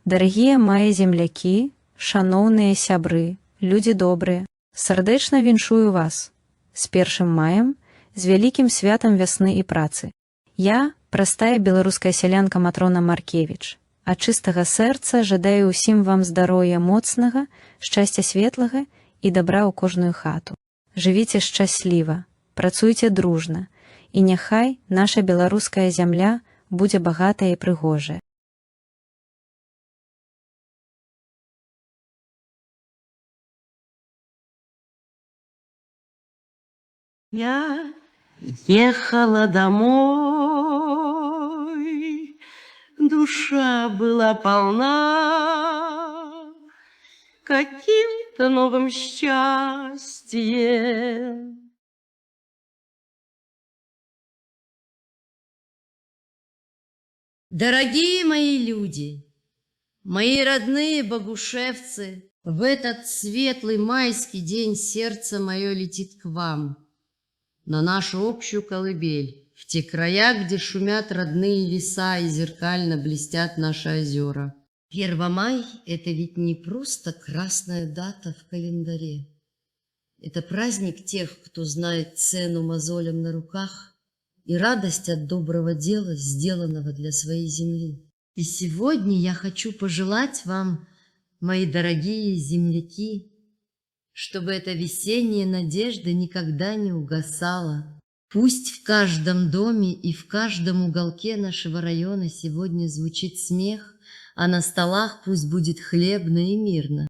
Дарагія мае землякі, шаноўныя сябры, людзі добрыя, сардэчна віншую вас з 1 маем, з вялікім святам вясны і працы. Я, простая беларуская сялянка Матрона Маркевіч, ад чыстага сэрца жадаю ўсім вам здароўя моцнага, шчасця светлага і дабра ў кожную хату. Жывіце шчасліва, працуйце дружна, і няхай наша беларуская зямля будзе багатая і прыгожая. Я ехала домой, душа была полна каким-то новым счастьем. Дорогие мои люди, мои родные богушевцы, в этот светлый майский день сердце мое летит к вам, на нашу общую колыбель, в те края, где шумят родные леса и зеркально блестят наши озера. 1 май – это ведь не просто красная дата в календаре. Это праздник тех, кто знает цену мозолям на руках и радость от доброго дела, сделанного для своей земли. И сегодня я хочу пожелать вам, мои дорогие земляки, чтобы эта весенняя надежда никогда не угасала. Пусть в каждом доме и в каждом уголке нашего района сегодня звучит смех, а на столах пусть будет хлебно и мирно.